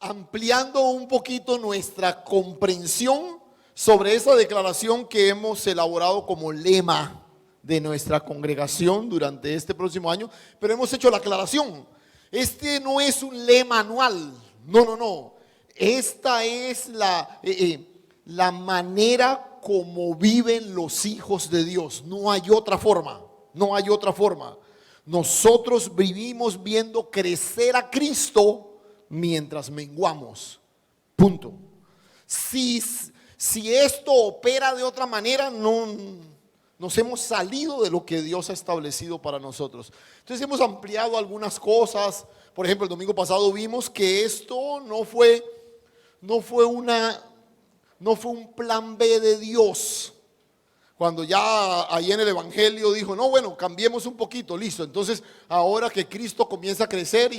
ampliando un poquito nuestra comprensión sobre esa declaración que hemos elaborado como lema de nuestra congregación durante este próximo año, pero hemos hecho la aclaración. Este no es un lema anual, no. Esta es la manera como viven los hijos de Dios. No hay otra forma, no hay otra forma. Nosotros vivimos viendo crecer a Cristo mientras menguamos, punto. Si esto opera de otra manera, no nos hemos salido de lo que Dios ha establecido para nosotros. Entonces hemos ampliado algunas cosas. Por ejemplo, el domingo pasado vimos que esto no fue un plan B de Dios. Cuando ya ahí en el Evangelio dijo, no, bueno, cambiemos un poquito, listo. Entonces, ahora que Cristo comienza a crecer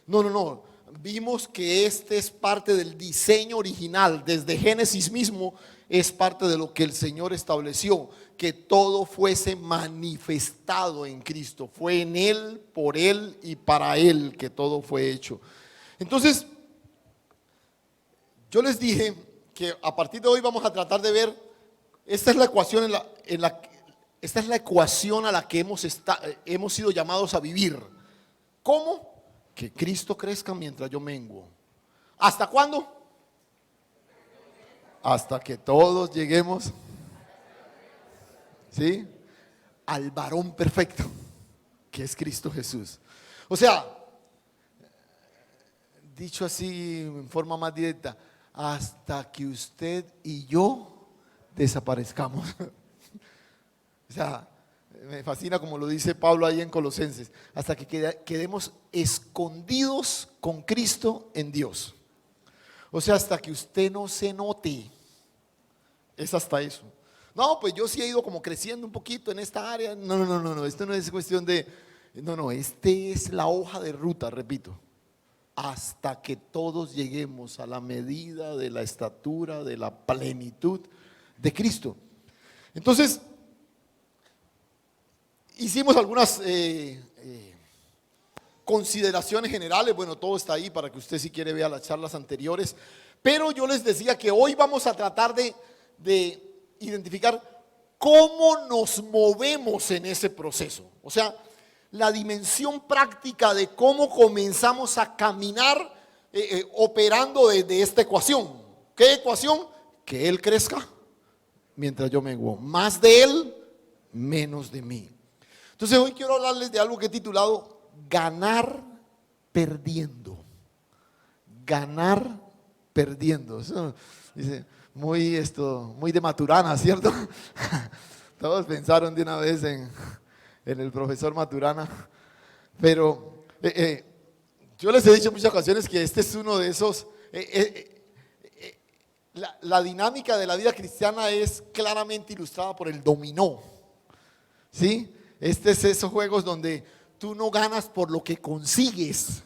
no. Vimos que este es parte del diseño original. Desde Génesis mismo es parte de lo que el Señor estableció, que todo fuese manifestado en Cristo. Fue en Él, por Él y para Él que todo fue hecho. Entonces, yo les dije que a partir de hoy vamos a tratar de ver, esta es la ecuación esta es la ecuación a la que hemos sido llamados a vivir. ¿Cómo? Que Cristo crezca mientras yo menguo. ¿Hasta cuándo? Hasta que todos lleguemos, ¿sí?, al varón perfecto, que es Cristo Jesús. O sea, dicho así en forma más directa, hasta que usted y yo desaparezcamos. O sea, me fascina como lo dice Pablo ahí en Colosenses, hasta que quedemos escondidos con Cristo en Dios. O sea, hasta que usted no se note, es hasta eso. No, pues yo sí he ido como creciendo un poquito en esta área. No, esto no es cuestión de, este es la hoja de ruta, repito. Hasta que todos lleguemos a la medida de la estatura, de la plenitud de Cristo. Entonces, hicimos algunas consideraciones generales. Bueno, todo está ahí para que usted, si quiere, vea las charlas anteriores. Pero yo les decía que hoy vamos a tratar de identificar cómo nos movemos en ese proceso. O sea, la dimensión práctica de cómo comenzamos a caminar operando desde esta ecuación. ¿Qué ecuación? Que Él crezca mientras yo menguo. Más de Él, menos de mí. Entonces hoy quiero hablarles de algo que he titulado ganar perdiendo. Ganar perdiendo. Eso dice muy de Maturana, ¿cierto? Todos pensaron de una vez en el profesor Maturana. Pero yo les he dicho en muchas ocasiones que este es uno de esos. La dinámica de la vida cristiana es claramente ilustrada por el dominó. ¿Sí? Este es esos juegos donde tú no ganas por lo que consigues,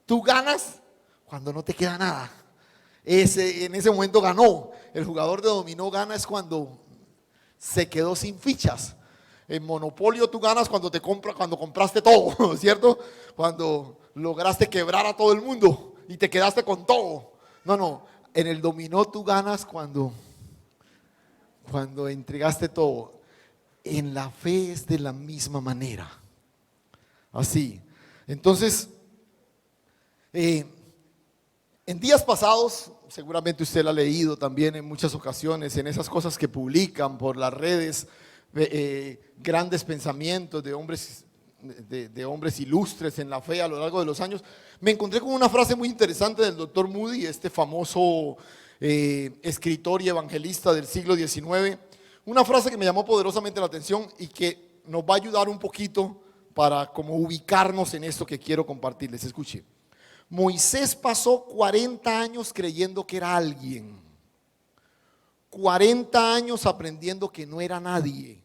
tú ganas cuando no te queda nada. En ese momento ganó. El jugador de dominó gana es cuando se quedó sin fichas. En Monopolio tú ganas cuando compraste todo, ¿cierto? Cuando lograste quebrar a todo el mundo y te quedaste con todo. No, en el dominó tú ganas cuando entregaste todo. En la fe es de la misma manera. Así. Entonces, en días pasados, seguramente usted lo ha leído también en muchas ocasiones, en esas cosas que publican por las redes, grandes pensamientos de hombres ilustres en la fe a lo largo de los años. Me encontré con una frase muy interesante del Dr. Moody, este famoso escritor y evangelista del siglo XIX. Una frase que me llamó poderosamente la atención y que nos va a ayudar un poquito para como ubicarnos en esto que quiero compartirles. Escuche. Moisés pasó 40 años creyendo que era alguien, 40 años aprendiendo que no era nadie,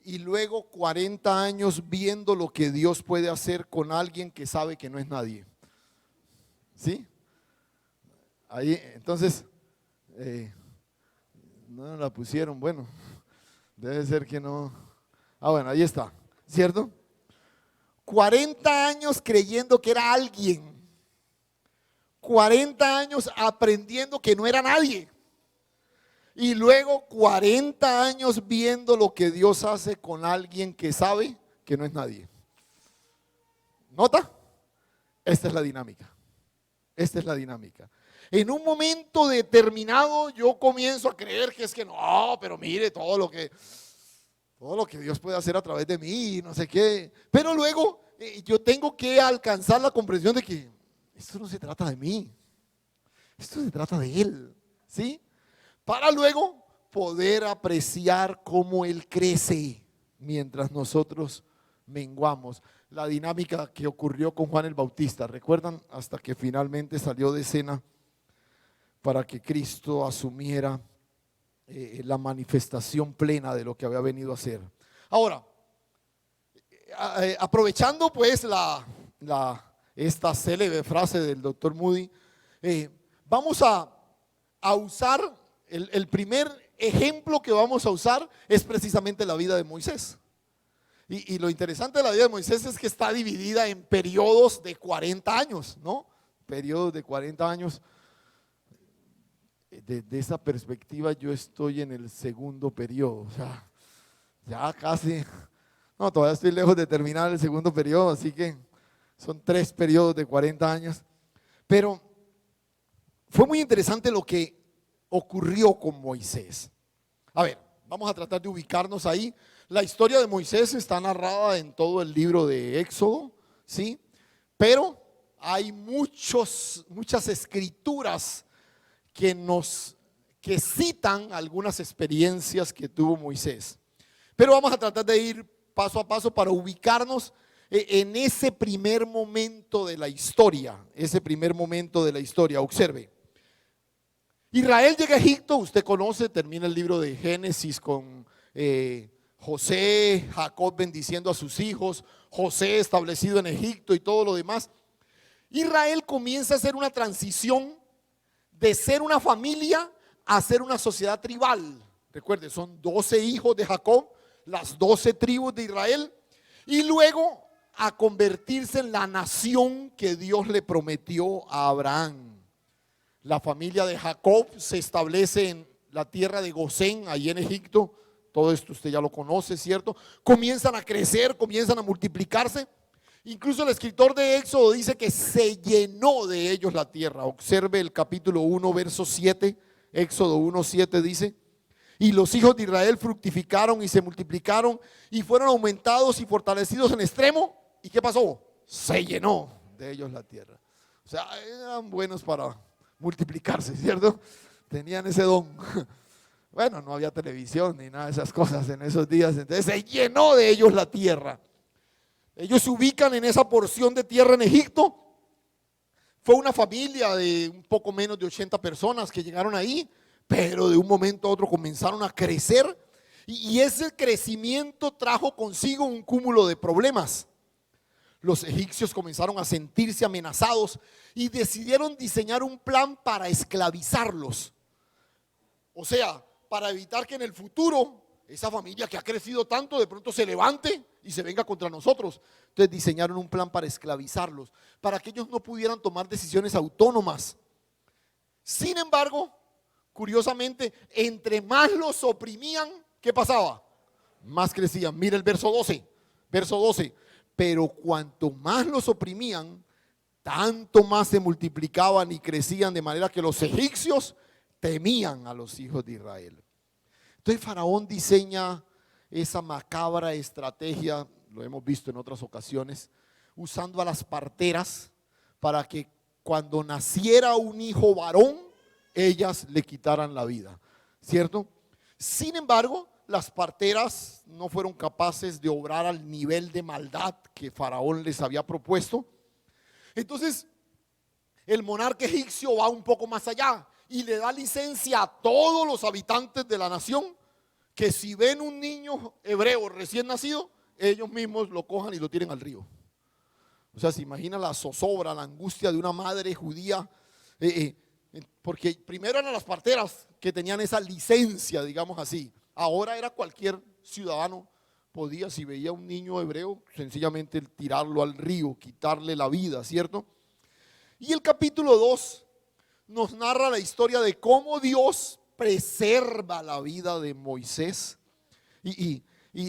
y luego 40 años viendo lo que Dios puede hacer con alguien que sabe que no es nadie. ¿Sí? Ahí, entonces, no la pusieron, bueno, debe ser que no. Bueno, ahí está, ¿cierto? 40 años creyendo que era alguien, 40 años aprendiendo que no era nadie. Y luego 40 años viendo lo que Dios hace con alguien que sabe que no es nadie. ¿Nota? Esta es la dinámica. Esta es la dinámica. En un momento determinado yo comienzo a creer que es que no, pero mire todo lo que Dios puede hacer a través de mí, no sé qué. Pero luego yo tengo que alcanzar la comprensión de que esto no se trata de mí, esto se trata de Él, ¿sí? Para luego poder apreciar cómo Él crece mientras nosotros menguamos. La dinámica que ocurrió con Juan el Bautista, ¿recuerdan? Hasta que finalmente salió de escena para que Cristo asumiera la manifestación plena de lo que había venido a hacer. Ahora, aprovechando pues esta célebre frase del doctor Moody, vamos a usar, el primer ejemplo que vamos a usar es precisamente la vida de Moisés. Y lo interesante de la vida de Moisés es que está dividida en periodos de 40 años, ¿no? Periodos de 40 años. Desde esa perspectiva yo estoy en el segundo periodo, o sea, ya casi, no, todavía estoy lejos de terminar el segundo periodo, así que son 3 periodos de 40 años. Pero fue muy interesante lo que ocurrió con Moisés. A ver, vamos a tratar de ubicarnos ahí. La historia de Moisés está narrada en todo el libro de Éxodo, ¿sí? Pero hay muchas escrituras que citan algunas experiencias que tuvo Moisés. Pero vamos a tratar de ir paso a paso para ubicarnos en ese primer momento de la historia. Observe. Israel llega a Egipto, usted conoce, termina el libro de Génesis con José, Jacob bendiciendo a sus hijos, José establecido en Egipto y todo lo demás. Israel comienza a hacer una transición de ser una familia a ser una sociedad tribal. Recuerde, son 12 hijos de Jacob, las 12 tribus de Israel, y luego a convertirse en la nación que Dios le prometió a Abraham. La familia de Jacob se establece en la tierra de Gosén, ahí en Egipto. Todo esto usted ya lo conoce, ¿cierto? Comienzan a crecer, comienzan a multiplicarse. Incluso el escritor de Éxodo dice que se llenó de ellos la tierra. Observe el capítulo 1, verso 7. Éxodo 1, 7 dice: y los hijos de Israel fructificaron y se multiplicaron y fueron aumentados y fortalecidos en extremo. ¿Y qué pasó? Se llenó de ellos la tierra. O sea, eran buenos para multiplicarse, ¿cierto? Tenían ese don. Bueno, no había televisión ni nada de esas cosas en esos días. Entonces se llenó de ellos la tierra. Ellos se ubican en esa porción de tierra en Egipto. Fue una familia de un poco menos de 80 personas que llegaron ahí, pero de un momento a otro comenzaron a crecer, y ese crecimiento trajo consigo un cúmulo de problemas. Los egipcios comenzaron a sentirse amenazados y decidieron diseñar un plan para esclavizarlos. O sea, para evitar que en el futuro esa familia que ha crecido tanto de pronto se levante y se venga contra nosotros. Entonces diseñaron un plan para esclavizarlos, para que ellos no pudieran tomar decisiones autónomas. Sin embargo, curiosamente, entre más los oprimían, ¿qué pasaba? Más crecían. Mira el verso 12. Pero cuanto más los oprimían, tanto más se multiplicaban y crecían, de manera que los egipcios temían a los hijos de Israel. Entonces Faraón diseña esa macabra estrategia, lo hemos visto en otras ocasiones, usando a las parteras para que cuando naciera un hijo varón, ellas le quitaran la vida, ¿cierto? Sin embargo, las parteras no fueron capaces de obrar al nivel de maldad que Faraón les había propuesto. Entonces, el monarca egipcio va un poco más allá y le da licencia a todos los habitantes de la nación que si ven un niño hebreo recién nacido, ellos mismos lo cojan y lo tiren al río. O sea, se imagina la zozobra, la angustia de una madre judía, porque primero eran las parteras que tenían esa licencia, digamos así. Ahora era cualquier ciudadano podía, si veía un niño hebreo, sencillamente tirarlo al río, quitarle la vida, ¿cierto? Y el capítulo 2 nos narra la historia de cómo Dios preserva la vida de Moisés y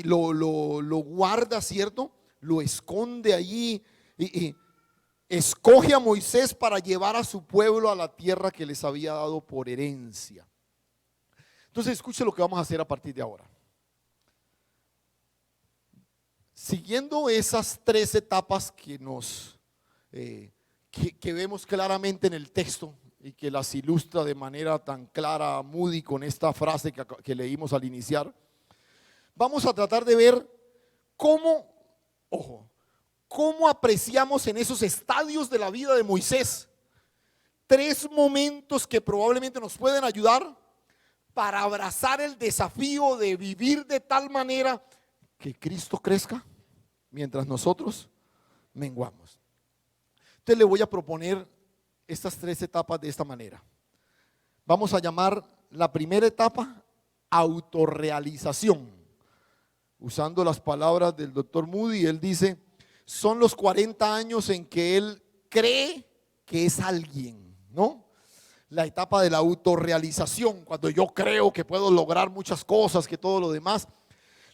lo guarda, ¿cierto? Lo esconde allí y escoge a Moisés para llevar a su pueblo a la tierra que les había dado por herencia. Entonces escuche lo que vamos a hacer a partir de ahora. Siguiendo esas 3 etapas que que vemos claramente en el texto y que las ilustra de manera tan clara Moody con esta frase que leímos al iniciar, vamos a tratar de ver cómo apreciamos en esos estadios de la vida de Moisés 3 momentos que probablemente nos pueden ayudar para abrazar el desafío de vivir de tal manera que Cristo crezca mientras nosotros menguamos. Entonces le voy a proponer estas 3 etapas de esta manera. Vamos a llamar la primera etapa autorrealización. Usando las palabras del doctor Moody, él dice, son los 40 años en que él cree que es alguien, ¿no? La etapa de la autorrealización, cuando yo creo que puedo lograr muchas cosas, que todo lo demás.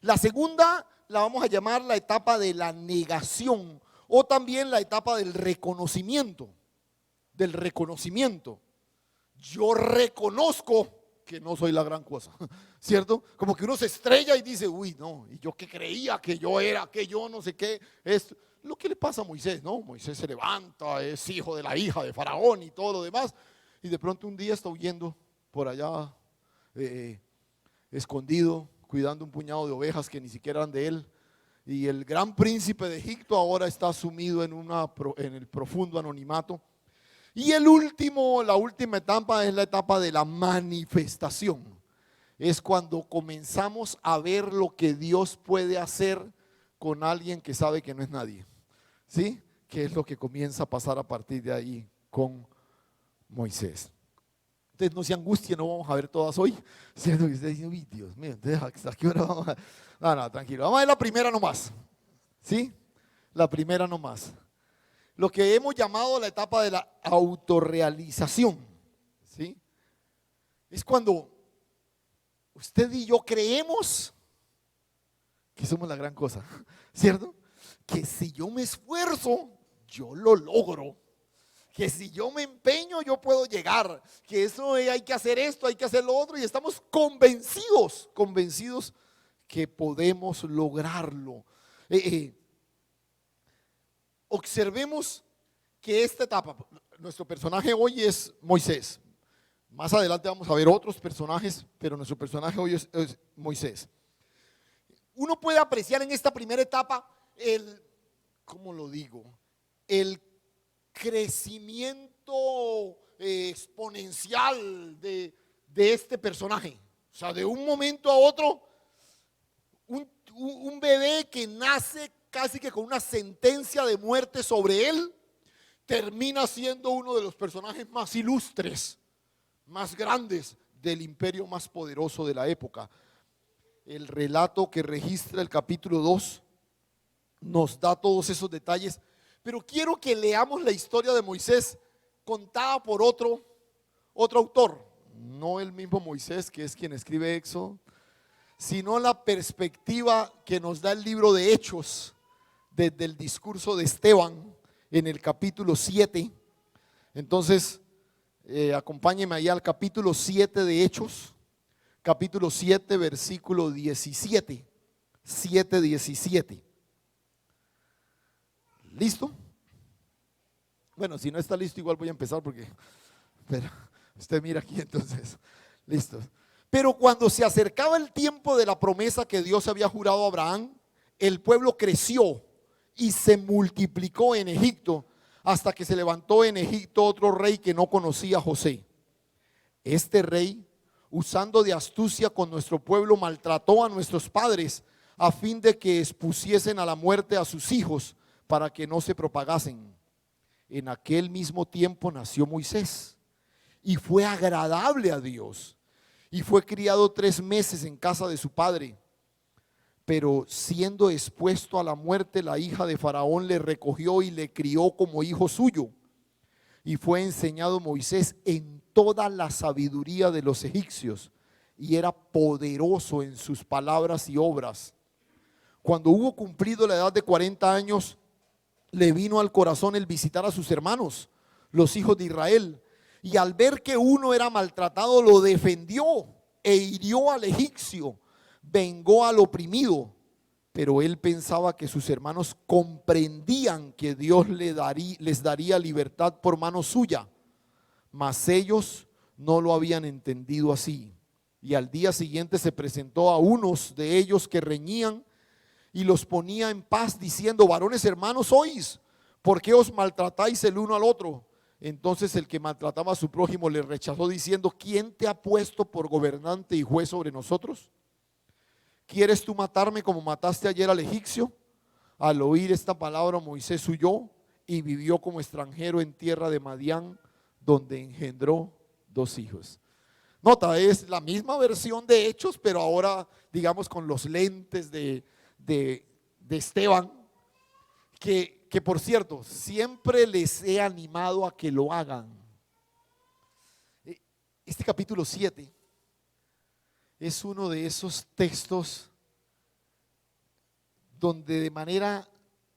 La segunda la vamos a llamar la etapa de la negación o también la etapa del reconocimiento. Yo reconozco que no soy la gran cosa, ¿cierto? Como que uno se estrella y dice, uy, no, y yo que creía que yo era, que yo no sé qué, es lo que le pasa a Moisés, ¿no? Moisés se levanta, es hijo de la hija de Faraón y todo lo demás, y de pronto un día está huyendo por allá, escondido, cuidando un puñado de ovejas que ni siquiera eran de él, y el gran príncipe de Egipto ahora está sumido en el profundo anonimato. Y la última etapa es la etapa de la manifestación. Es cuando comenzamos a ver lo que Dios puede hacer con alguien que sabe que no es nadie. ¿Sí? Que es lo que comienza a pasar a partir de ahí con Moisés. Entonces no se angustien, no vamos a ver todas hoy. Siendo que usted dice, uy, Dios mío, ¿hasta qué hora vamos a...? No, tranquilo, vamos a ver la primera nomás. ¿Sí? La primera nomás. Lo que hemos llamado la etapa de la autorrealización, ¿sí? Es cuando usted y yo creemos que somos la gran cosa, ¿cierto? Que si yo me esfuerzo, yo lo logro. Que si yo me empeño, yo puedo llegar. Que eso hay que hacer esto, hay que hacer lo otro. Y estamos convencidos que podemos lograrlo. Observemos que esta etapa, nuestro personaje hoy es Moisés. Más adelante vamos a ver otros personajes, pero nuestro personaje hoy es Moisés. Uno puede apreciar en esta primera etapa ¿cómo lo digo? El crecimiento exponencial de este personaje. O sea, de un momento a otro, un bebé que nace casi que con una sentencia de muerte sobre él, termina siendo uno de los personajes más ilustres, más grandes del imperio más poderoso de la época. El relato que registra el capítulo 2 nos da todos esos detalles, pero quiero que leamos la historia de Moisés contada por otro autor, no el mismo Moisés que es quien escribe Éxodo, sino la perspectiva que nos da el libro de Hechos desde el discurso de Esteban en el capítulo 7. Entonces, acompáñenme ahí al capítulo 7 de Hechos, capítulo 7, versículo 17, 7:17. ¿Listo? Bueno, si no está listo, igual voy a empezar pero usted mira aquí entonces. Listo. Pero cuando se acercaba el tiempo de la promesa que Dios había jurado a Abraham, el pueblo creció y se multiplicó en Egipto hasta que se levantó en Egipto otro rey que no conocía a José. Este rey, usando de astucia con nuestro pueblo, maltrató a nuestros padres a fin de que expusiesen a la muerte a sus hijos para que no se propagasen. En aquel mismo tiempo nació Moisés y fue agradable a Dios y fue criado 3 meses en casa de su padre. Pero siendo expuesto a la muerte, la hija de Faraón le recogió y le crió como hijo suyo. y fue enseñado Moisés en toda la sabiduría de los egipcios, y era poderoso en sus palabras y obras. Cuando hubo cumplido la edad de 40 años, le vino al corazón el visitar a sus hermanos, los hijos de Israel, y al ver que uno era maltratado, lo defendió e hirió al egipcio, vengó al oprimido. Pero él pensaba que sus hermanos comprendían que Dios les daría libertad por mano suya, mas ellos no lo habían entendido así. Y al día siguiente se presentó a unos de ellos que reñían y los ponía en paz, diciendo: varones hermanos sois, ¿por qué os maltratáis el uno al otro? Entonces el que maltrataba a su prójimo le rechazó, diciendo: ¿quién te ha puesto por gobernante y juez sobre nosotros? ¿Quieres tú matarme como mataste ayer al egipcio? Al oír esta palabra, Moisés huyó y vivió como extranjero en tierra de Madián, donde engendró 2 hijos. Nota, es la misma versión de Hechos, pero ahora digamos con los lentes de Esteban, que por cierto, siempre les he animado a que lo hagan. Este capítulo 7 es uno de esos textos donde de manera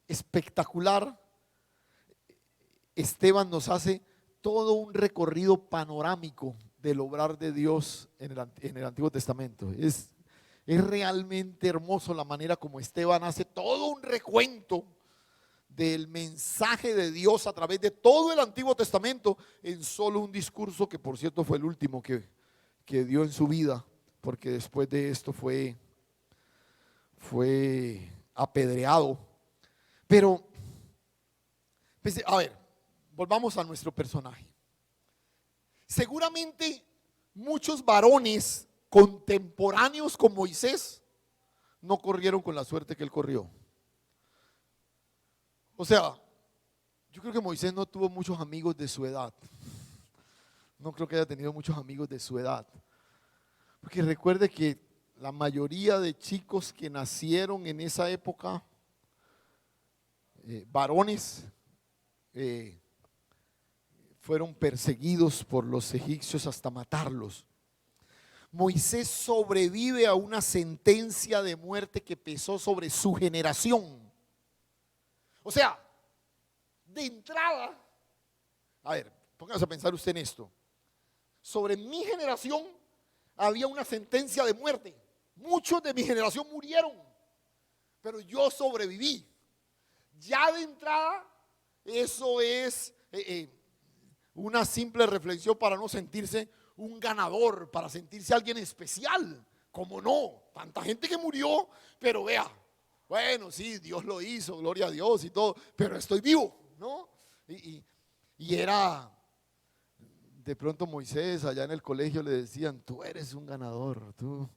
espectacular Esteban nos hace todo un recorrido panorámico del obrar de Dios en el Antiguo Testamento. Es realmente hermoso la manera como Esteban hace todo un recuento del mensaje de Dios a través de todo el Antiguo Testamento en solo un discurso, que por cierto fue el último que dio en su vida, porque después de esto fue apedreado. Pero pues, a ver, volvamos a nuestro personaje. Seguramente muchos varones contemporáneos con Moisés no corrieron con la suerte que él corrió. O sea, yo creo que Moisés no tuvo muchos amigos de su edad. No creo que haya tenido muchos amigos de su edad. Porque recuerde que la mayoría de chicos que nacieron en esa época, varones, fueron perseguidos por los egipcios hasta matarlos. Moisés sobrevive a una sentencia de muerte que pesó sobre su generación. O sea, de entrada, a ver, póngase a pensar usted en esto. Sobre mi generación había una sentencia de muerte. Muchos de mi generación murieron, pero yo sobreviví. Ya de entrada, eso es una simple reflexión para no sentirse un ganador, para sentirse alguien especial. ¿Cómo no? Tanta gente que murió, pero vea, bueno, sí, Dios lo hizo, gloria a Dios y todo, pero estoy vivo, ¿no? Y era, de pronto Moisés allá en el colegio le decían: tú eres un ganador, tú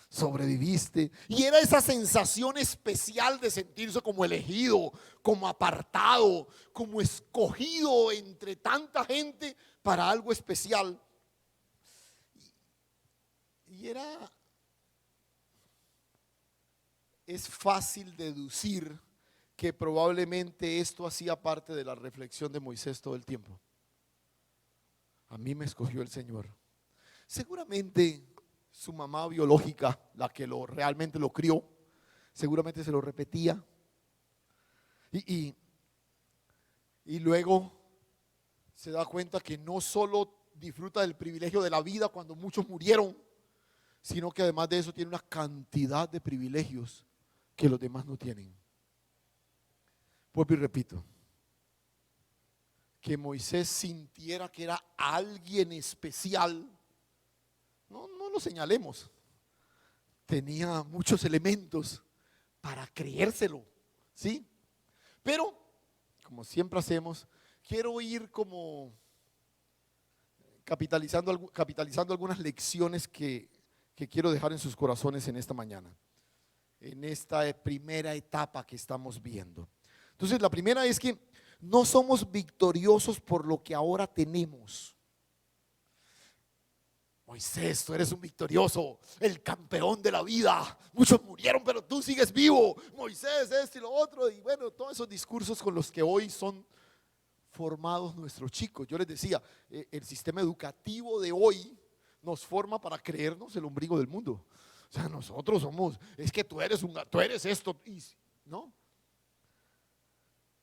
sobreviviste. Y era esa sensación especial de sentirse como elegido, como apartado, como escogido entre tanta gente para algo especial. Y es fácil deducir que probablemente esto hacía parte de la reflexión de Moisés todo el tiempo. A mí me escogió el Señor. Seguramente su mamá biológica, la que realmente lo crió, seguramente se lo repetía. Y luego se da cuenta que no solo disfruta del privilegio de la vida cuando muchos murieron, sino que además de eso tiene una cantidad de privilegios que los demás no tienen. Vuelvo y repito, que Moisés sintiera que era alguien especial, no lo señalemos, tenía muchos elementos para creérselo, ¿sí? Pero, como siempre hacemos, quiero ir como capitalizando algunas lecciones que quiero dejar en sus corazones en esta mañana, en esta primera etapa que estamos viendo. Entonces, la primera es que no somos victoriosos por lo que ahora tenemos. Moisés, tú eres un victorioso, el campeón de la vida. Muchos murieron, pero tú sigues vivo. Moisés, esto y lo otro. Y bueno, todos esos discursos con los que hoy son formados nuestros chicos. Yo les decía, el sistema educativo de hoy nos forma para creernos el ombligo del mundo. O sea, nosotros somos, es que tú eres esto, ¿no?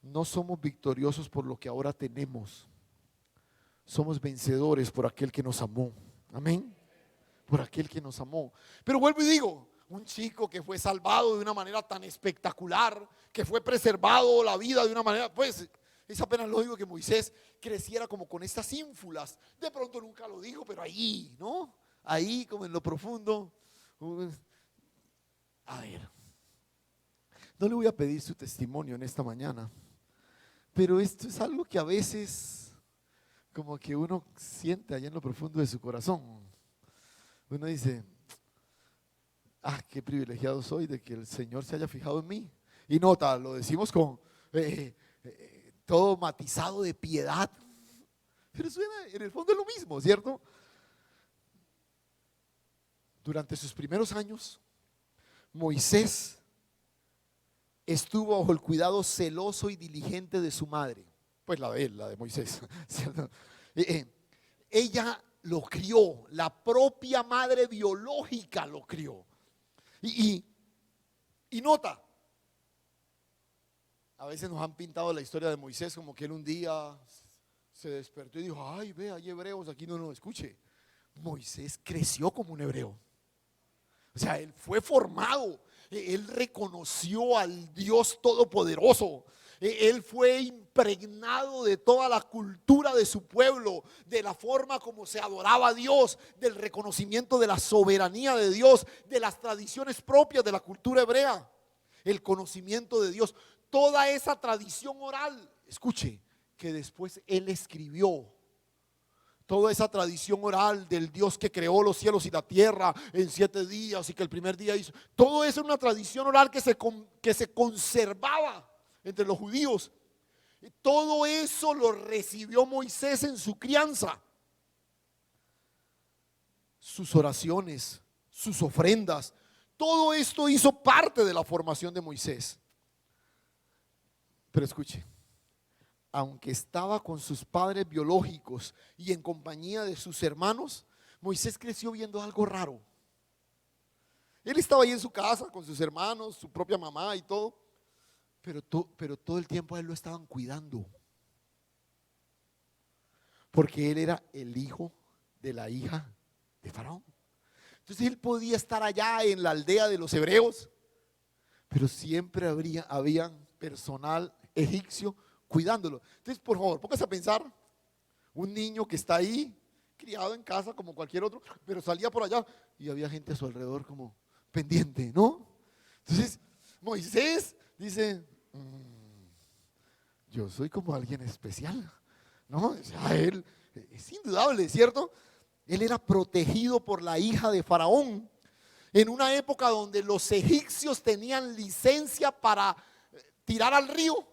No somos victoriosos por lo que ahora tenemos. Somos vencedores por aquel que nos amó. Amén. Por aquel que nos amó. Pero vuelvo y digo, un chico que fue salvado de una manera tan espectacular, que fue preservado la vida de una manera, pues es apenas lógico que Moisés creciera como con estas ínfulas. De pronto nunca lo dijo, pero ahí, ¿no? Ahí como en lo profundo. A ver, no le voy a pedir su testimonio en esta mañana, pero esto es algo que a veces como que uno siente allá en lo profundo de su corazón. Uno dice, qué privilegiado soy de que el Señor se haya fijado en mí. Y nota, lo decimos con todo matizado de piedad, pero suena, en el fondo es lo mismo, ¿cierto? Durante sus primeros años, Moisés estuvo bajo el cuidado celoso y diligente de su madre, pues la de él, la de Moisés, ¿cierto? Ella lo crió, la propia madre biológica lo crió. Y nota, a veces nos han pintado la historia de Moisés como que él un día se despertó y dijo, ay, ve, hay hebreos, aquí no nos escuche. Moisés creció como un hebreo. O sea, él fue formado, él reconoció al Dios Todopoderoso, él fue impregnado de toda la cultura de su pueblo, de la forma como se adoraba a Dios, del reconocimiento de la soberanía de Dios, de las tradiciones propias de la cultura hebrea, el conocimiento de Dios, toda esa tradición oral, escuche, que después él escribió. Toda esa tradición oral del Dios que creó los cielos y la tierra en 7 días y que el primer día hizo. Todo eso es una tradición oral que se conservaba entre los judíos. Y todo eso lo recibió Moisés en su crianza. Sus oraciones, sus ofrendas, todo esto hizo parte de la formación de Moisés. Pero escuche. Aunque estaba con sus padres biológicos y en compañía de sus hermanos, Moisés creció viendo algo raro. Él estaba ahí en su casa con sus hermanos, su propia mamá y todo, pero todo el tiempo a él lo estaban cuidando. Porque él era el hijo de la hija de Faraón. Entonces él podía estar allá en la aldea de los hebreos, pero siempre había personal egipcio cuidándolo. Entonces, por favor, póngase a pensar, un niño que está ahí, criado en casa como cualquier otro, pero salía por allá y había gente a su alrededor como pendiente, ¿no? Entonces, Moisés dice, yo soy como alguien especial, ¿no? O sea, él es indudable, ¿cierto? Él era protegido por la hija de Faraón, en una época donde los egipcios tenían licencia para tirar al río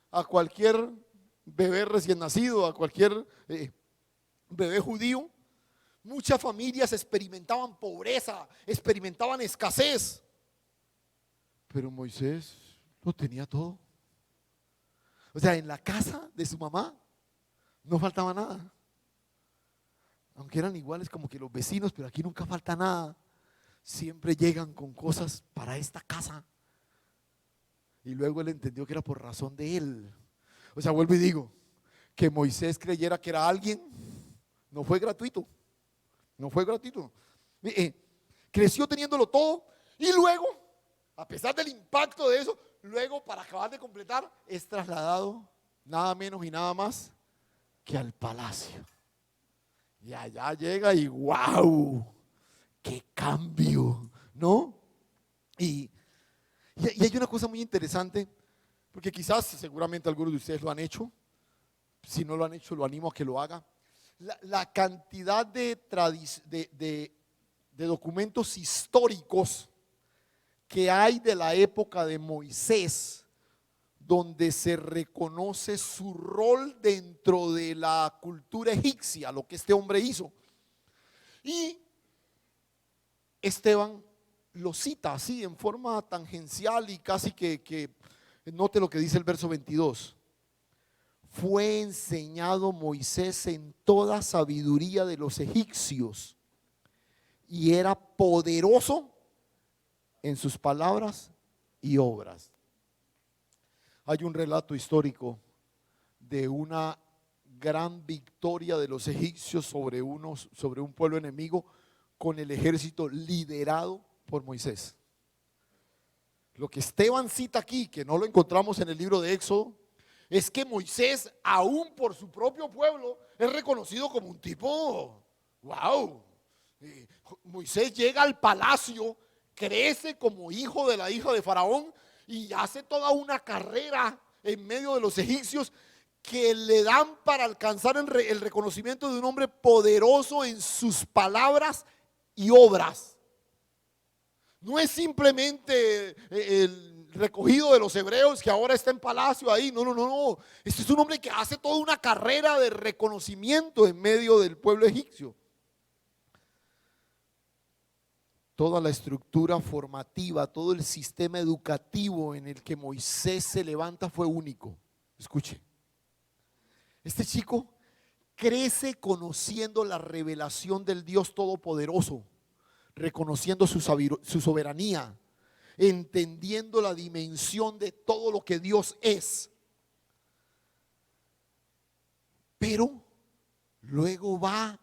a cualquier bebé recién nacido, a cualquier bebé judío. Muchas familias experimentaban pobreza, experimentaban escasez, pero Moisés lo tenía todo. O sea, en la casa de su mamá no faltaba nada, aunque eran iguales como que los vecinos, pero aquí nunca falta nada. Siempre llegan con cosas para esta casa. Y luego él entendió que era por razón de él. O sea, vuelvo y digo, que Moisés creyera que era alguien, no fue gratuito. No fue gratuito. Creció teniéndolo todo y luego, a pesar del impacto de eso, luego para acabar de completar, es trasladado nada menos y nada más que al palacio. Y allá llega y ¡wow! ¡Qué cambio! ¿No? Y hay una cosa muy interesante, porque quizás, seguramente algunos de ustedes lo han hecho. Si no lo han hecho, lo animo a que lo haga. La cantidad de documentos históricos que hay de la época de Moisés, donde se reconoce su rol dentro de la cultura egipcia, lo que este hombre hizo. Y Esteban lo cita así en forma tangencial y casi que note lo que dice el verso 22. fue enseñado Moisés en toda sabiduría de los egipcios y era poderoso en sus palabras y obras. Hay un relato histórico de una gran victoria de los egipcios sobre un pueblo enemigo con el ejército liderado por Moisés. Lo que Esteban cita aquí, que no lo encontramos en el libro de Éxodo, es que Moisés, aún por su propio pueblo, es reconocido como un tipo, wow. Moisés llega al palacio, crece como hijo de la hija de Faraón y hace toda una carrera en medio de los egipcios que le dan para alcanzar el reconocimiento de un hombre poderoso en sus palabras y obras. No es simplemente el recogido de los hebreos que ahora está en palacio ahí. No. Este es un hombre que hace toda una carrera de reconocimiento en medio del pueblo egipcio. Toda la estructura formativa, todo el sistema educativo en el que Moisés se levanta fue único. Escuche, este chico crece conociendo la revelación del Dios Todopoderoso, reconociendo su soberanía, entendiendo la dimensión de todo lo que Dios es. Pero luego va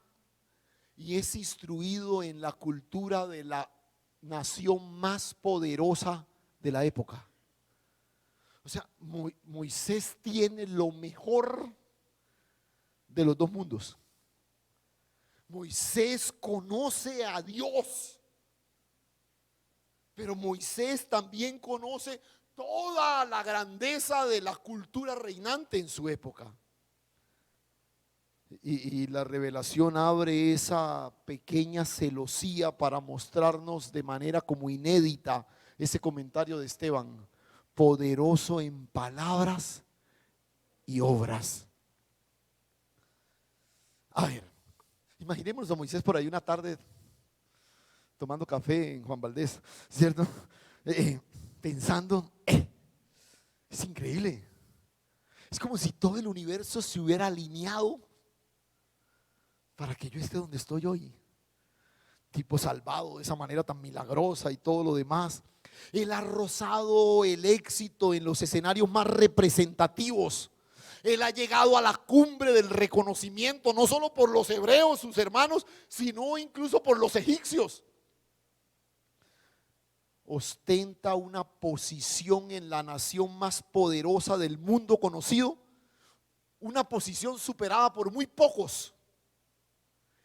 y es instruido en la cultura de la nación más poderosa de la época. O sea, Moisés tiene lo mejor de los dos mundos. Moisés conoce a Dios, pero Moisés también conoce toda la grandeza de la cultura reinante en su época. Y la revelación abre esa pequeña celosía para mostrarnos de manera como inédita ese comentario de Esteban: poderoso en palabras y obras. A ver, imaginémonos a Moisés por ahí una tarde tomando café en Juan Valdés, ¿cierto? Pensando, es increíble. Es como si todo el universo se hubiera alineado para que yo esté donde estoy hoy. Tipo salvado de esa manera tan milagrosa y todo lo demás. Él ha rozado el éxito en los escenarios más representativos. Él ha llegado a la cumbre del reconocimiento, no solo por los hebreos, sus hermanos, sino incluso por los egipcios. Ostenta una posición en la nación más poderosa del mundo conocido, una posición superada por muy pocos.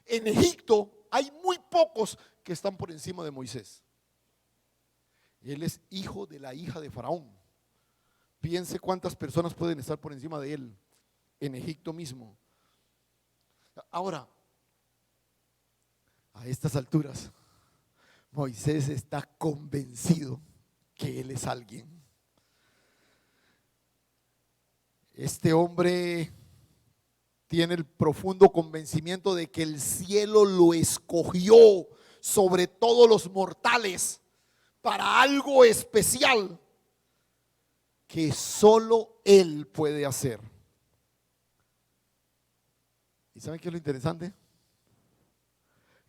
En Egipto hay muy pocos que están por encima de Moisés. Él es hijo de la hija de Faraón. Piense cuántas personas pueden estar por encima de él en Egipto mismo. Ahora, a estas alturas, Moisés está convencido que él es alguien. Este hombre tiene el profundo convencimiento de que el cielo lo escogió sobre todos los mortales para algo especial que solo él puede hacer. ¿Y saben qué es lo interesante?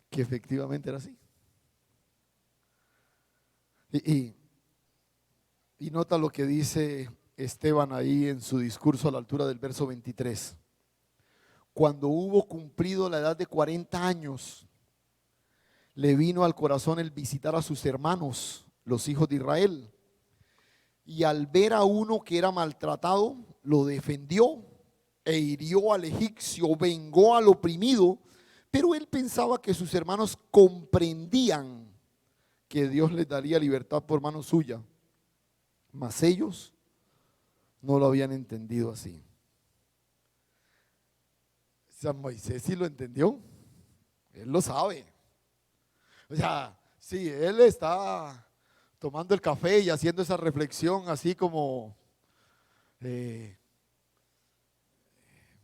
Que efectivamente era así. Y nota lo que dice Esteban ahí en su discurso a la altura del verso 23. Cuando hubo cumplido la edad de 40 años, le vino al corazón el visitar a sus hermanos, los hijos de Israel. Y al ver a uno que era maltratado, lo defendió e hirió al egipcio, vengó al oprimido. Pero él pensaba que sus hermanos comprendían que Dios les daría libertad por mano suya, mas ellos no lo habían entendido así. San Moisés sí lo entendió, él lo sabe. O sea, sí, él está tomando el café y haciendo esa reflexión así como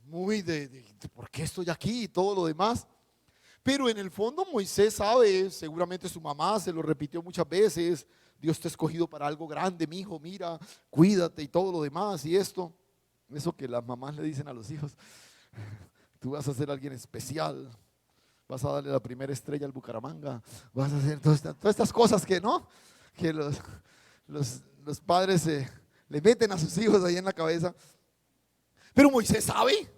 muy de ¿por qué estoy aquí? Y todo lo demás. Pero en el fondo Moisés sabe, seguramente su mamá se lo repitió muchas veces: Dios te ha escogido para algo grande, mi hijo, mira, cuídate y todo lo demás y esto. Eso que las mamás le dicen a los hijos, tú vas a ser alguien especial, vas a darle la primera estrella al Bucaramanga, vas a hacer todas estas cosas que no, que los padres le meten a sus hijos ahí en la cabeza. Pero Moisés sabe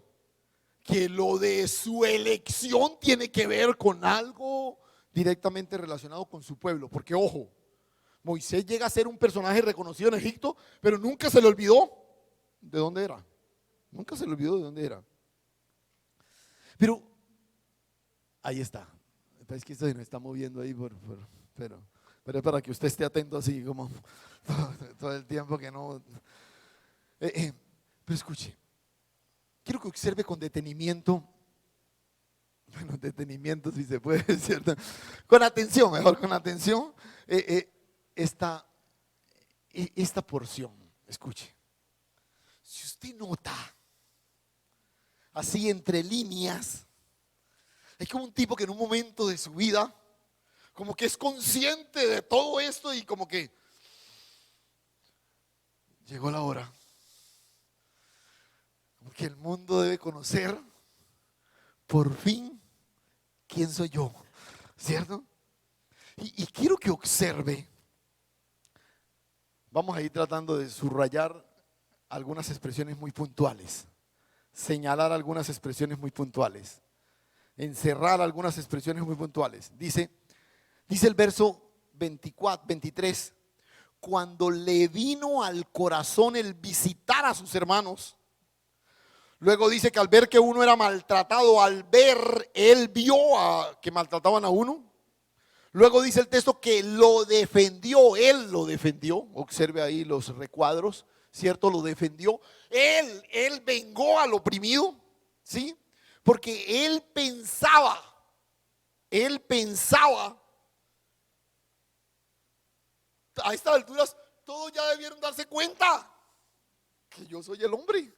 que lo de su elección tiene que ver con algo directamente relacionado con su pueblo, porque ojo, Moisés llega a ser un personaje reconocido en Egipto, pero nunca se le olvidó de dónde era. Nunca se le olvidó de dónde era. Pero ahí está. Es que esto se nos está moviendo ahí, pero es para que usted esté atento así como todo el tiempo que no. Pero escuche, quiero que observe con detenimiento. Bueno, detenimiento si se puede, ¿cierto? Con atención, mejor con atención. Esta porción, escuche. Si usted nota, así entre líneas, es como un tipo que en un momento de su vida, como que es consciente de todo esto y como que llegó la hora. Como que el mundo debe conocer por fin quién soy yo, ¿cierto? Y quiero que observe, vamos a ir tratando de subrayar algunas expresiones muy puntuales, señalar algunas expresiones muy puntuales, encerrar algunas expresiones muy puntuales. Dice el verso 24, 23, cuando le vino al corazón el visitar a sus hermanos. Luego dice que al ver que uno era maltratado, él vio que maltrataban a uno. Luego dice el texto que lo defendió, él lo defendió. Observe ahí los recuadros, ¿cierto? Lo defendió. Él vengó al oprimido, ¿sí? Porque él pensaba, a estas alturas todos ya debieron darse cuenta que yo soy el hombre.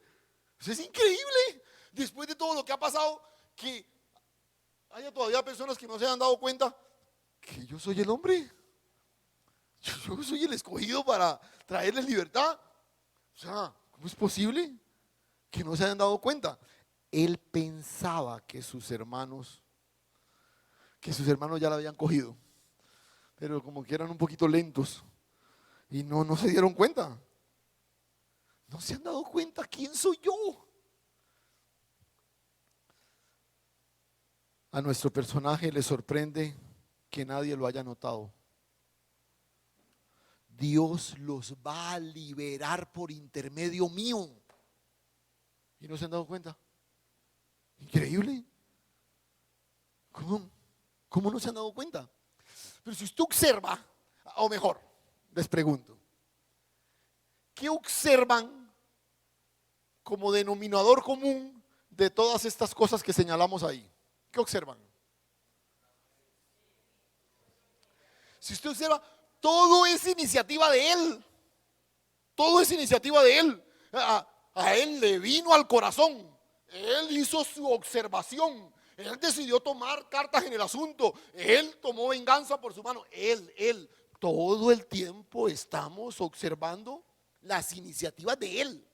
Eso es increíble. Después de todo lo que ha pasado, que haya todavía personas que no se han dado cuenta que yo soy el hombre. Yo soy el escogido para traerles libertad. O sea, ¿cómo es posible que no se hayan dado cuenta? Él pensaba que sus hermanos ya la habían cogido, pero como que eran un poquito lentos y no se dieron cuenta. No se han dado cuenta quién soy yo. A nuestro personaje le sorprende que nadie lo haya notado. Dios los va a liberar por intermedio mío. ¿Y no se han dado cuenta? Increíble. ¿Cómo no se han dado cuenta? Pero si usted observa, o mejor, les pregunto, ¿qué observan como denominador común de todas estas cosas que señalamos ahí? ¿Qué observan? Si usted observa, todo es iniciativa de él. Todo es iniciativa de él. A él le vino al corazón. Él hizo su observación. Él decidió tomar cartas en el asunto. Él tomó venganza por su mano. Él. Todo el tiempo estamos observando las iniciativas de él.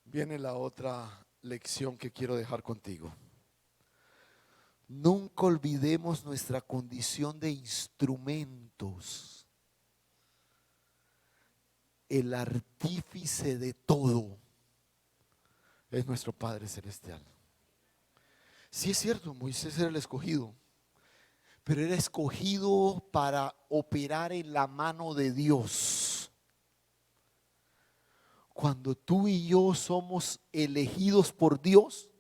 Viene la otra lección que quiero dejar contigo. Nunca olvidemos nuestra condición de instrumentos. El artífice de todo es nuestro Padre Celestial. Sí es cierto, Moisés era el escogido, pero era escogido para operar en la mano de Dios. Cuando tú y yo somos elegidos por Dios,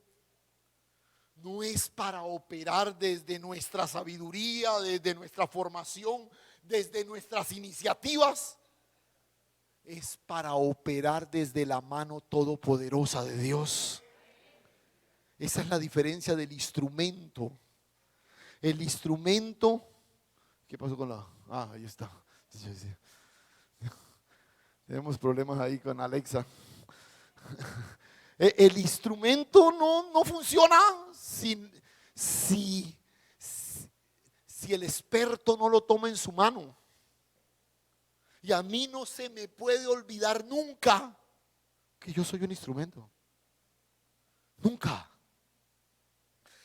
no es para operar desde nuestra sabiduría, desde nuestra formación, desde nuestras iniciativas. Es para operar desde la mano todopoderosa de Dios. Esa es la diferencia del instrumento. El instrumento, ¿qué pasó con la? Ahí está. Tenemos problemas ahí con Alexa. El instrumento no funciona si el experto no lo toma en su mano. Y a mí no se me puede olvidar nunca que yo soy un instrumento. Nunca.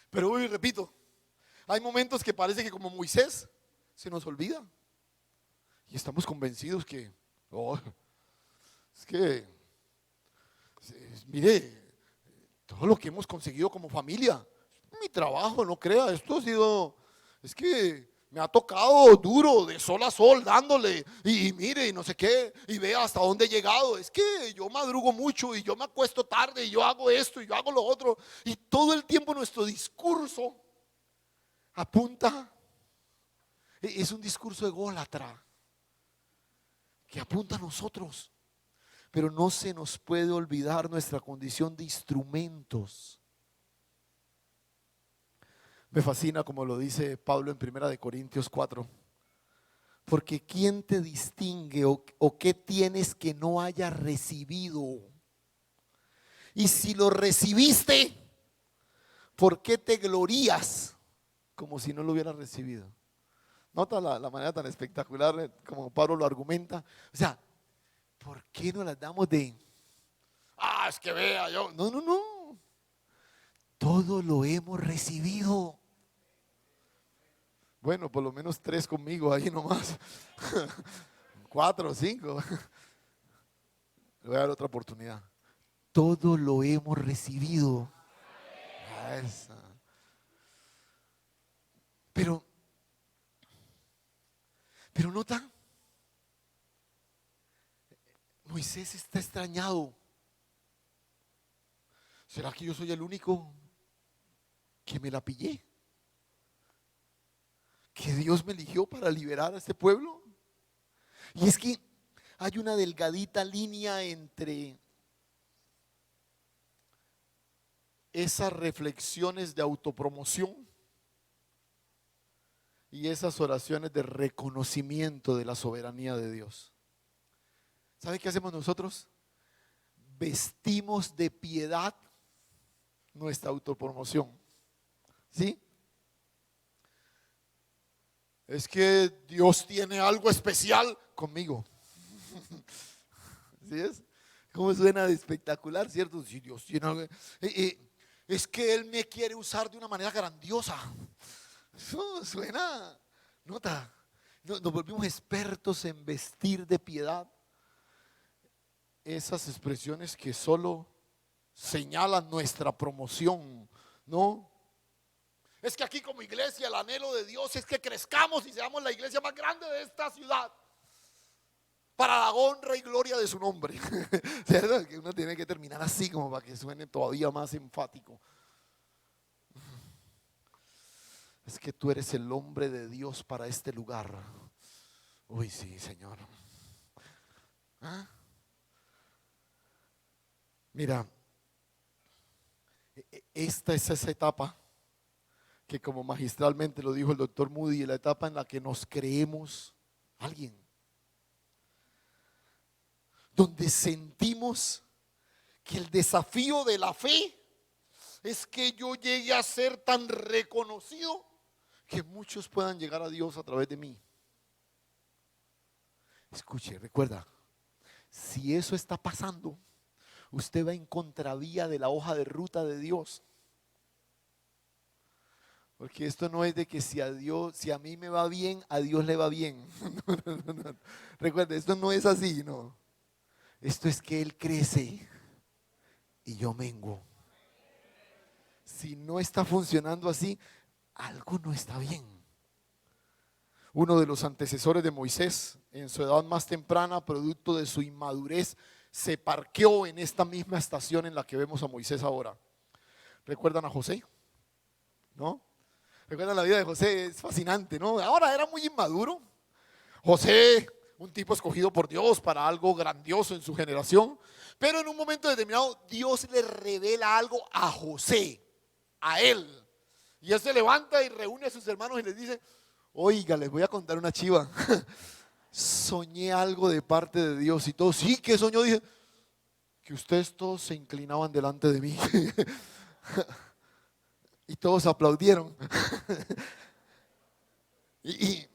Pero hoy repito, hay momentos que parece que como Moisés se nos olvida. Y estamos convencidos que, oh, es que, mire, todo lo que hemos conseguido como familia, mi trabajo, no crea, esto ha sido, es que me ha tocado duro, de sol a sol, dándole, y mire, y no sé qué, y vea hasta dónde he llegado. Es que yo madrugo mucho, y yo me acuesto tarde, y yo hago esto, y yo hago lo otro, y todo el tiempo nuestro discurso apunta, es un discurso ególatra, que apunta a nosotros. Pero no se nos puede olvidar nuestra condición de instrumentos. Me fascina como lo dice Pablo en 1 Corintios 4. Porque ¿quién te distingue o qué tienes que no hayas recibido? Y si lo recibiste, ¿por qué te glorías como si no lo hubieras recibido? Nota la manera tan espectacular como Pablo lo argumenta. O sea, ¿por qué no las damos de, es que vea yo? No, no, no. Todo lo hemos recibido. Bueno, por lo menos 3 conmigo ahí nomás. 4 o 5. Le voy a dar otra oportunidad. Todo lo hemos recibido. Esa. Pero nota, Moisés está extrañado. ¿Será que yo soy el único que me la pillé? ¿Que Dios me eligió para liberar a este pueblo? Y es que hay una delgadita línea entre esas reflexiones de autopromoción y esas oraciones de reconocimiento de la soberanía de Dios. ¿Sabe qué hacemos nosotros? Vestimos de piedad nuestra autopromoción. ¿Sí? Es que Dios tiene algo especial conmigo. ¿Sí es? ¿Cómo suena de espectacular, cierto? Si Dios tiene algo, es que Él me quiere usar de una manera grandiosa. Eso suena, nota, nos volvimos expertos en vestir de piedad esas expresiones que solo señalan nuestra promoción, ¿no? Es que aquí como iglesia el anhelo de Dios es que crezcamos y seamos la iglesia más grande de esta ciudad para la honra y gloria de su nombre. ¿Cierto? Que uno tiene que terminar así como para que suene todavía más enfático. Es que tú eres el hombre de Dios para este lugar. Uy, sí, Señor. ¿Ah? Mira, esta es esa etapa que, como magistralmente lo dijo el doctor Moody, la etapa en la que nos creemos alguien, donde sentimos que el desafío de la fe es que yo llegue a ser tan reconocido que muchos puedan llegar a Dios a través de mí. Escuche, recuerda, si eso está pasando, usted va en contravía de la hoja de ruta de Dios. Porque esto no es de que si a mí me va bien, a Dios le va bien. No. Recuerde, esto no es así, no. Esto es que Él crece y yo menguo. Si no está funcionando así, algo no está bien. Uno de los antecesores de Moisés, en su edad más temprana, producto de su inmadurez, se parqueó en esta misma estación en la que vemos a Moisés ahora. ¿Recuerdan a José? ¿No? ¿Recuerdan la vida de José? Es fascinante, ¿no? Ahora era muy inmaduro. José, un tipo escogido por Dios para algo grandioso en su generación, pero en un momento determinado Dios le revela algo a José, a él. Y él se levanta y reúne a sus hermanos y les dice: oiga, les voy a contar una chiva. Soñé algo de parte de Dios. Y todos, sí, ¿qué soñó? Dije, que ustedes todos se inclinaban delante de mí. Y todos aplaudieron. Y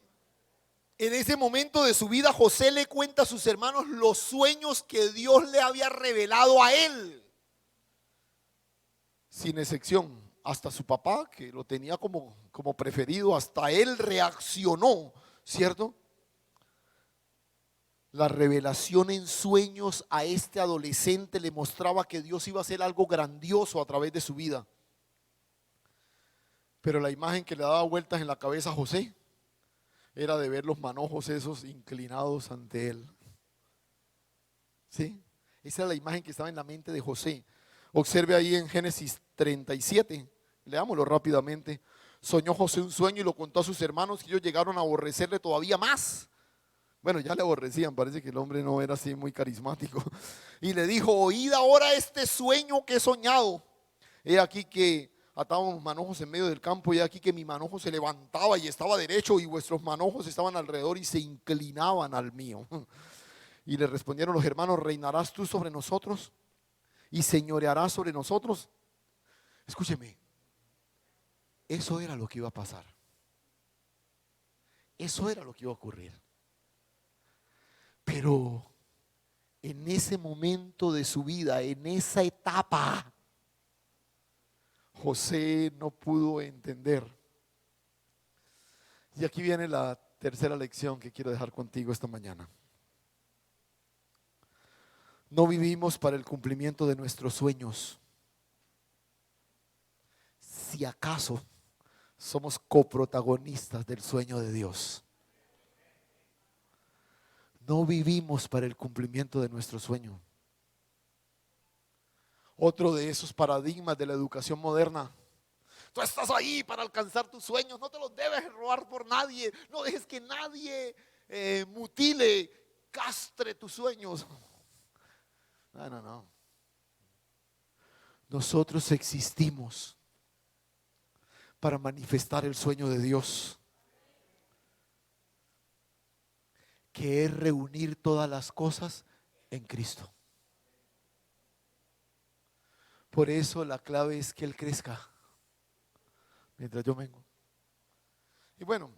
En ese momento de su vida, José le cuenta a sus hermanos los sueños que Dios le había revelado a él. Sin excepción, hasta su papá, que lo tenía como preferido, hasta él reaccionó, ¿cierto? La revelación en sueños a este adolescente le mostraba que Dios iba a hacer algo grandioso a través de su vida. Pero la imagen que le daba vueltas en la cabeza a José era de ver los manojos esos inclinados ante él. ¿Sí? Esa es la imagen que estaba en la mente de José. Observe ahí en Génesis 37, leámoslo rápidamente. Soñó José un sueño y lo contó a sus hermanos, y ellos llegaron a aborrecerle todavía más. Bueno, ya le aborrecían, parece que el hombre no era así muy carismático. Y le dijo: oíd ahora este sueño que he soñado. He aquí que atábamos manojos en medio del campo, y he aquí que mi manojo se levantaba y estaba derecho, y vuestros manojos estaban alrededor y se inclinaban al mío. Y le respondieron los hermanos: ¿reinarás tú sobre nosotros y señorearás sobre nosotros? Escúcheme, eso era lo que iba a pasar. Eso era lo que iba a ocurrir. Pero en ese momento de su vida, en esa etapa, José no pudo entender. Y aquí viene la tercera lección que quiero dejar contigo esta mañana. No vivimos para el cumplimiento de nuestros sueños. Si acaso somos coprotagonistas del sueño de Dios. No vivimos para el cumplimiento de nuestro sueño. Otro de esos paradigmas de la educación moderna: tú estás ahí para alcanzar tus sueños, no te los debes robar por nadie, no dejes que nadie mutile, castre tus sueños. No. Nosotros existimos para manifestar el sueño de Dios, que es reunir todas las cosas en Cristo. Por eso la clave es que Él crezca mientras yo vengo. Y bueno,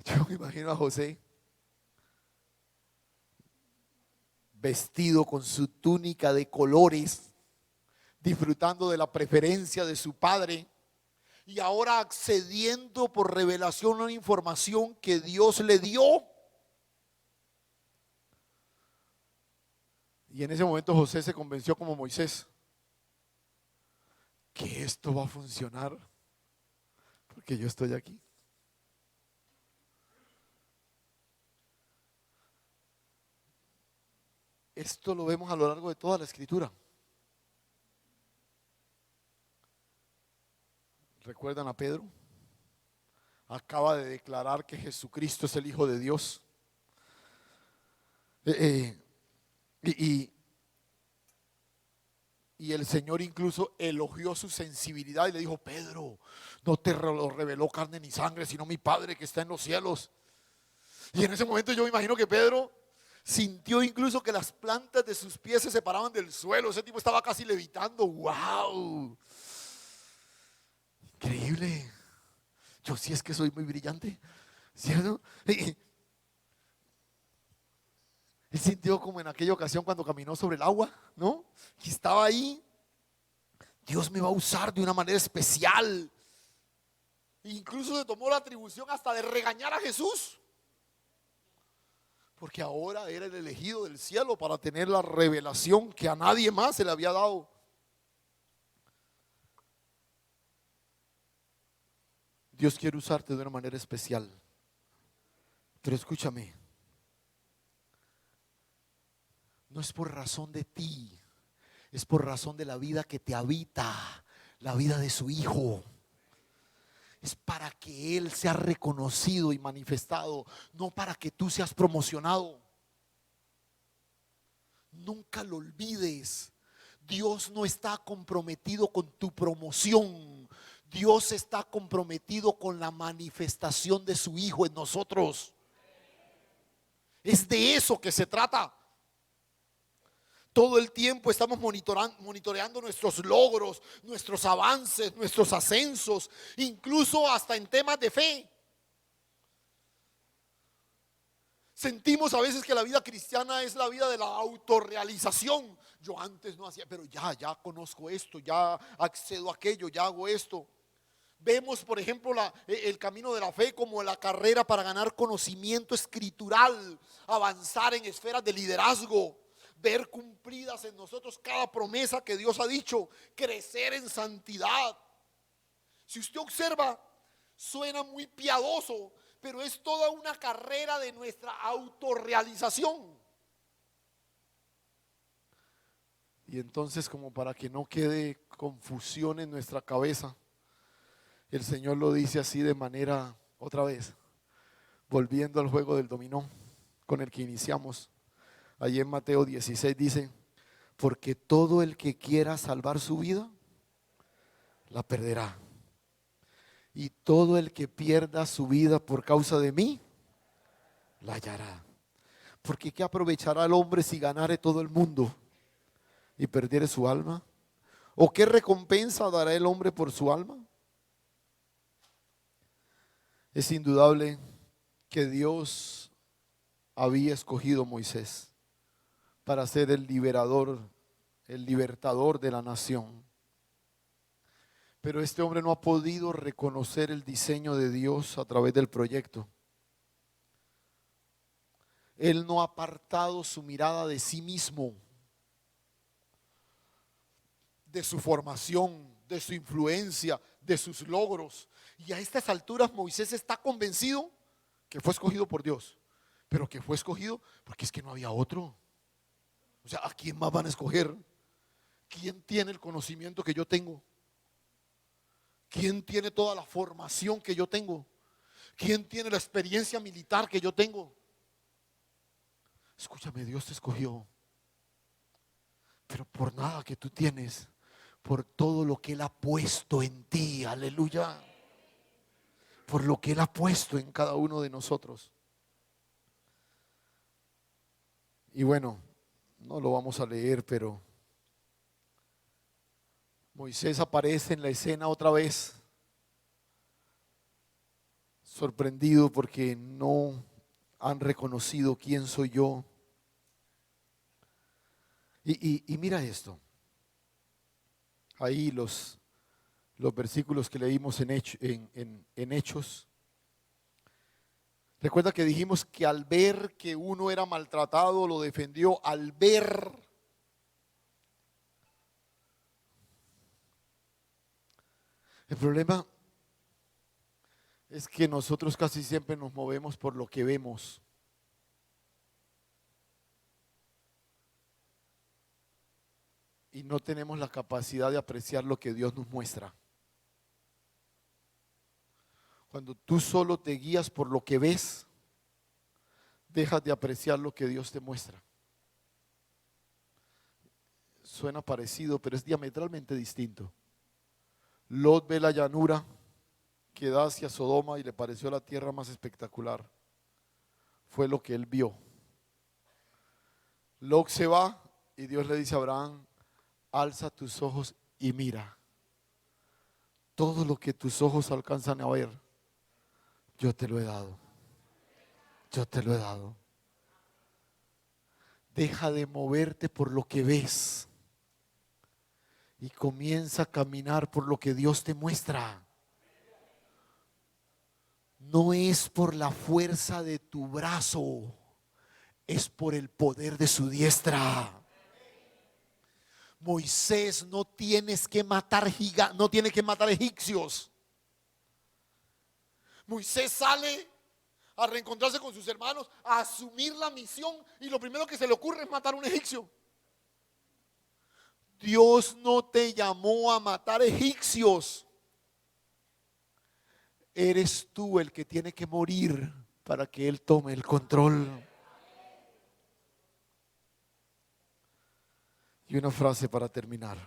yo me imagino a José vestido con su túnica de colores, disfrutando de la preferencia de su padre, y ahora accediendo por revelación a una información que Dios le dio. Y en ese momento José se convenció, como Moisés, que esto va a funcionar porque yo estoy aquí. Esto lo vemos a lo largo de toda la Escritura. ¿Recuerdan a Pedro? Acaba de declarar que Jesucristo es el Hijo de Dios. Y el Señor incluso elogió su sensibilidad y le dijo: Pedro, no te lo reveló carne ni sangre, sino mi Padre que está en los cielos. Y en ese momento yo me imagino que Pedro sintió incluso que las plantas de sus pies se separaban del suelo. Ese tipo estaba casi levitando. ¡Wow! Increíble. Yo sí es que soy muy brillante, ¿cierto? Él sintió como en aquella ocasión cuando caminó sobre el agua, ¿no? Que estaba ahí. Dios me va a usar de una manera especial. Incluso se tomó la atribución hasta de regañar a Jesús, porque ahora era el elegido del cielo para tener la revelación que a nadie más se le había dado. Dios quiere usarte de una manera especial. Pero escúchame, no es por razón de ti, es por razón de la vida que te habita, la vida de su Hijo. Es para que Él sea reconocido y manifestado, no para que tú seas promocionado. Nunca lo olvides. Dios no está comprometido con tu promoción. Dios está comprometido con la manifestación de su Hijo en nosotros. Es de eso que se trata. Todo el tiempo estamos monitoreando nuestros logros, nuestros avances, nuestros ascensos, incluso hasta en temas de fe. Sentimos a veces que la vida cristiana es la vida de la autorrealización. Yo antes no hacía, pero ya conozco esto, ya accedo a aquello, ya hago esto. Vemos, por ejemplo, el camino de la fe como la carrera para ganar conocimiento escritural, avanzar en esferas de liderazgo, ver cumplidas en nosotros cada promesa que Dios ha dicho, crecer en santidad. Si usted observa, suena muy piadoso, pero es toda una carrera de nuestra autorrealización. Y entonces, como para que no quede confusión en nuestra cabeza, el Señor lo dice así de manera, otra vez, volviendo al juego del dominó con el que iniciamos. Allí en Mateo 16 dice: porque todo el que quiera salvar su vida, la perderá. Y todo el que pierda su vida por causa de mí, la hallará. Porque ¿qué aprovechará el hombre si ganare todo el mundo y perdiere su alma? ¿O qué recompensa dará el hombre por su alma? Es indudable que Dios había escogido a Moisés para ser el liberador, el libertador de la nación. Pero este hombre no ha podido reconocer el diseño de Dios a través del proyecto. Él no ha apartado su mirada de sí mismo, de su formación, de su influencia, de sus logros. Y a estas alturas Moisés está convencido que fue escogido por Dios, pero que fue escogido porque es que no había otro. O sea, ¿a quién más van a escoger? ¿Quién tiene el conocimiento que yo tengo? ¿Quién tiene toda la formación que yo tengo? ¿Quién tiene la experiencia militar que yo tengo? Escúchame, Dios te escogió, pero por nada que tú tienes, por todo lo que Él ha puesto en ti, aleluya, por lo que Él ha puesto en cada uno de nosotros. Y bueno, no lo vamos a leer, pero Moisés aparece en la escena otra vez, sorprendido porque no han reconocido quién soy yo. Y mira esto, ahí los versículos que leímos en Hechos. Recuerda que dijimos que al ver que uno era maltratado, lo defendió. Al ver, el problema es que nosotros casi siempre nos movemos por lo que vemos. Y no tenemos la capacidad de apreciar lo que Dios nos muestra. Cuando tú solo te guías por lo que ves, dejas de apreciar lo que Dios te muestra. Suena parecido, pero es diametralmente distinto. Lot ve la llanura que da hacia Sodoma y le pareció la tierra más espectacular. Fue lo que él vio. Lot se va y Dios le dice a Abraham: alza tus ojos y mira. Todo lo que tus ojos alcanzan a ver, yo te lo he dado. Yo te lo he dado. Deja de moverte por lo que ves y comienza a caminar por lo que Dios te muestra. No es por la fuerza de tu brazo, es por el poder de su diestra. Moisés no tiene que matar egipcios. Moisés sale a reencontrarse con sus hermanos, a asumir la misión, y lo primero que se le ocurre es matar a un egipcio. Dios no te llamó a matar egipcios. Eres tú el que tiene que morir para que Él tome el control. Y una frase para terminar.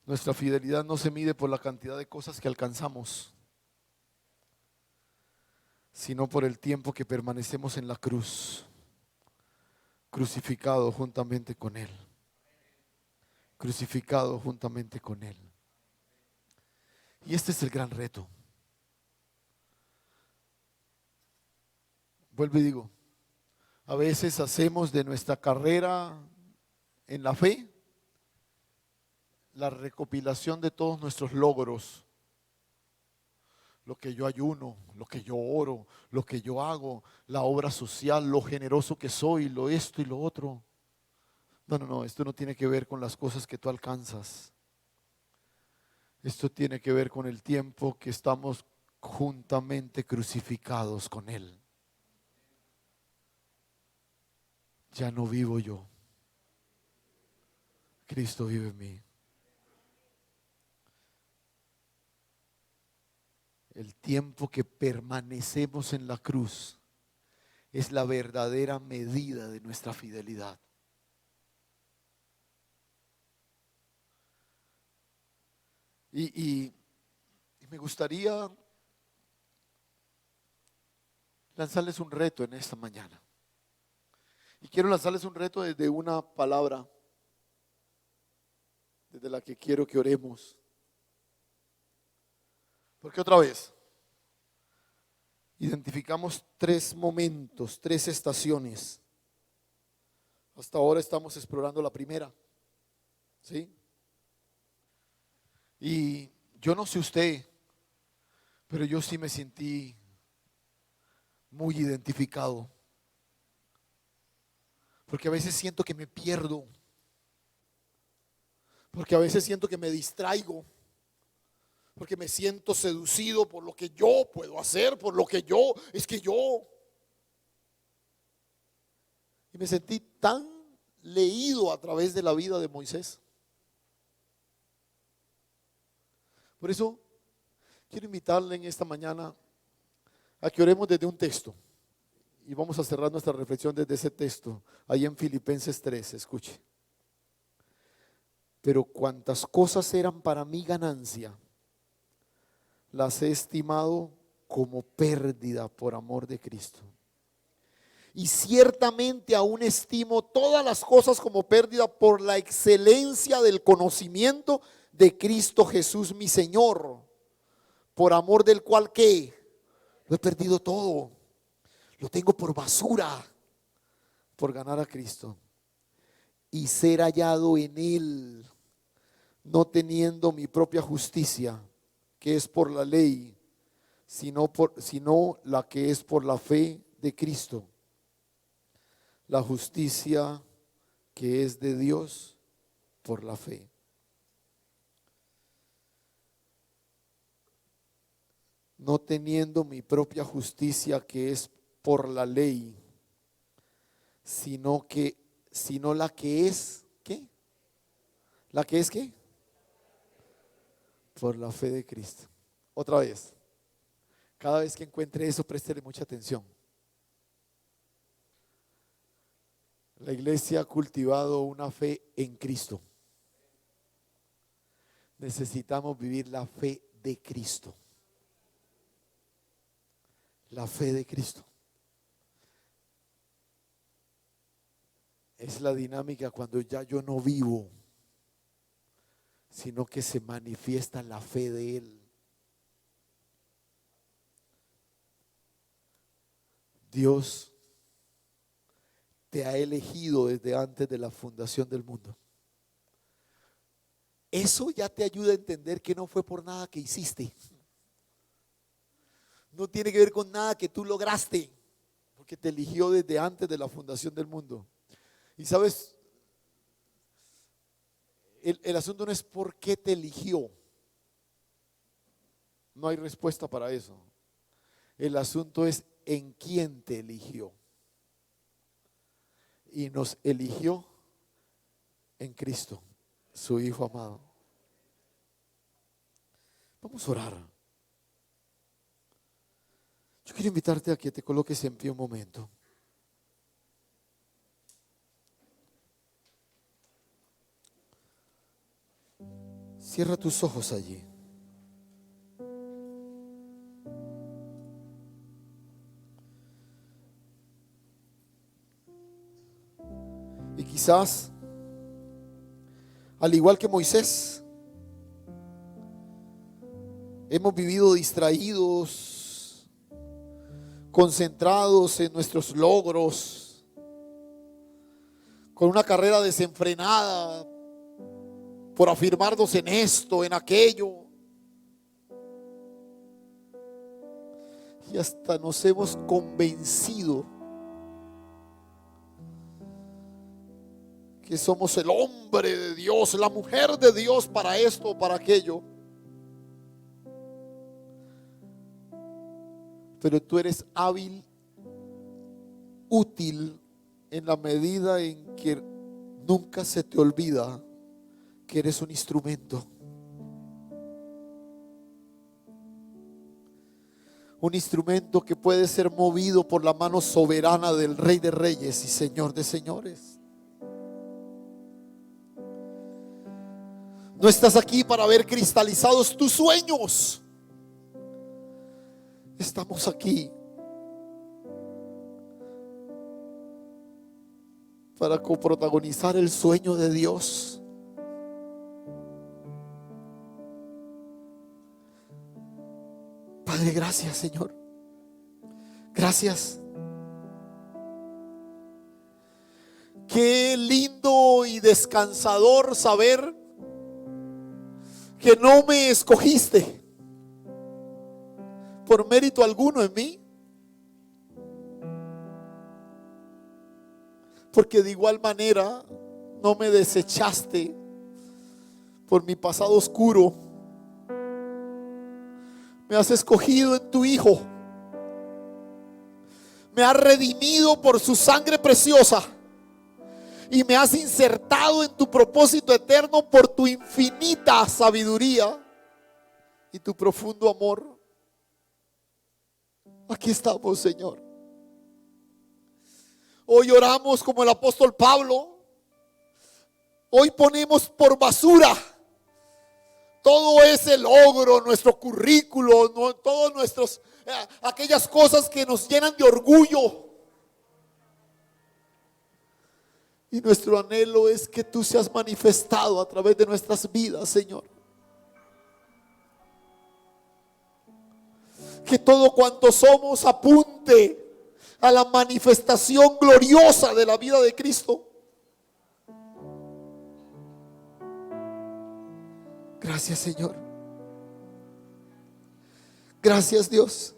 Nuestra fidelidad no se mide por la cantidad de cosas que alcanzamos, sino por el tiempo que permanecemos en la cruz. crucificado juntamente con Él. Crucificado juntamente con Él. Y este es el gran reto. Vuelvo y digo, a veces hacemos de nuestra carrera en la fe la recopilación de todos nuestros logros. Lo que yo ayuno, lo que yo oro, lo que yo hago, la obra social, lo generoso que soy, lo esto y lo otro. No, esto no tiene que ver con las cosas que tú alcanzas. Esto tiene que ver con el tiempo que estamos juntamente crucificados con Él. Ya no vivo yo. Cristo vive en mí. El tiempo que permanecemos en la cruz es la verdadera medida de nuestra fidelidad. Y me gustaría lanzarles un reto en esta mañana. Y quiero lanzarles un reto desde una palabra, desde la que quiero que oremos. Porque otra vez, identificamos 3 momentos, 3 estaciones. Hasta ahora estamos explorando la primera, ¿sí? Y yo no sé usted, pero yo sí me sentí muy identificado. Porque a veces siento que me pierdo. Porque a veces siento que me distraigo. Porque me siento seducido por lo que yo puedo hacer, por lo que es que yo. Y me sentí tan leído a través de la vida de Moisés. Por eso quiero invitarle en esta mañana a que oremos desde un texto. Y vamos a cerrar nuestra reflexión desde ese texto, ahí en Filipenses 3, escuche. Pero cuantas cosas eran para mí ganancia, las he estimado como pérdida por amor de Cristo. Y ciertamente aún estimo todas las cosas como pérdida por la excelencia del conocimiento de Cristo Jesús mi Señor, por amor del cual ¿qué? Lo he perdido todo, lo tengo por basura, por ganar a Cristo y ser hallado en Él, no teniendo mi propia justicia, que es por la ley, sino la que es por la fe de Cristo, la justicia que es de Dios por la fe. No teniendo mi propia justicia que es por la ley, sino la que es, ¿qué? ¿La que es qué? Por la fe de Cristo. Otra vez, cada vez que encuentre eso, préstele mucha atención. La iglesia ha cultivado una fe en Cristo. Necesitamos vivir la fe de Cristo. La fe de Cristo. Es la dinámica cuando ya yo no vivo, sino que se manifiesta la fe de Él. Dios te ha elegido desde antes de la fundación del mundo. Eso ya te ayuda a entender que no fue por nada que hiciste. No tiene que ver con nada que tú lograste, porque te eligió desde antes de la fundación del mundo. Y sabes, el asunto no es por qué te eligió. No hay respuesta para eso. El asunto es en quién te eligió. Y nos eligió en Cristo, su Hijo amado. Vamos a orar. Yo quiero invitarte a que te coloques en pie un momento. Cierra tus ojos allí. Y quizás, al igual que Moisés, hemos vivido distraídos, concentrados en nuestros logros, con una carrera desenfrenada por afirmarnos en esto, en aquello. Y hasta nos hemos convencido que somos el hombre de Dios, la mujer de Dios para esto o para aquello. Pero tú eres hábil, útil, en la medida en que nunca se te olvida que eres un instrumento. Un instrumento que puede ser movido por la mano soberana del Rey de Reyes y Señor de Señores. No estás aquí para ver cristalizados tus sueños. Estamos aquí para coprotagonizar el sueño de Dios. Padre, gracias, Señor. Gracias. Qué lindo y descansador saber que no me escogiste por mérito alguno en mí, porque de igual manera no me desechaste por mi pasado oscuro. Me has escogido en tu Hijo, me has redimido por su sangre preciosa y me has insertado en tu propósito eterno por tu infinita sabiduría y tu profundo amor. Aquí estamos, Señor. Hoy oramos como el apóstol Pablo. Hoy ponemos por basura todo ese logro, nuestro currículo, todos nuestros aquellas cosas que nos llenan de orgullo. Y nuestro anhelo es que tú seas manifestado a través de nuestras vidas, Señor. Que todo cuanto somos apunte a la manifestación gloriosa de la vida de Cristo. Gracias, Señor. Gracias, Dios.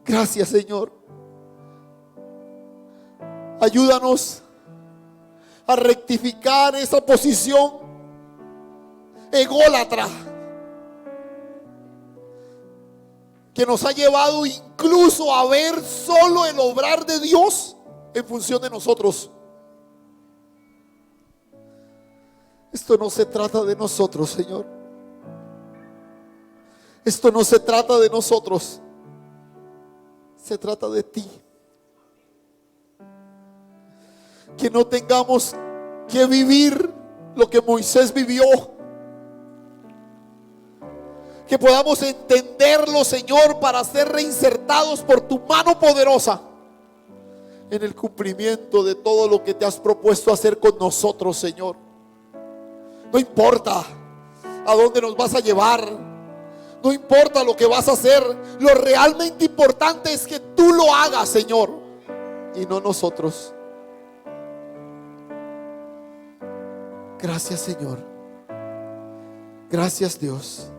Gracias, Señor. Ayúdanos a rectificar esa posición ególatra que nos ha llevado incluso a ver solo el obrar de Dios en función de nosotros. Esto no se trata de nosotros, Señor. Esto no se trata de nosotros. Se trata de ti. Que no tengamos que vivir lo que Moisés vivió. Que podamos entenderlo, Señor, para ser reinsertados por tu mano poderosa en el cumplimiento de todo lo que te has propuesto hacer con nosotros, Señor. No importa a dónde nos vas a llevar, no importa lo que vas a hacer, lo realmente importante es que tú lo hagas, Señor, y no nosotros. Gracias, Señor. Gracias, Dios.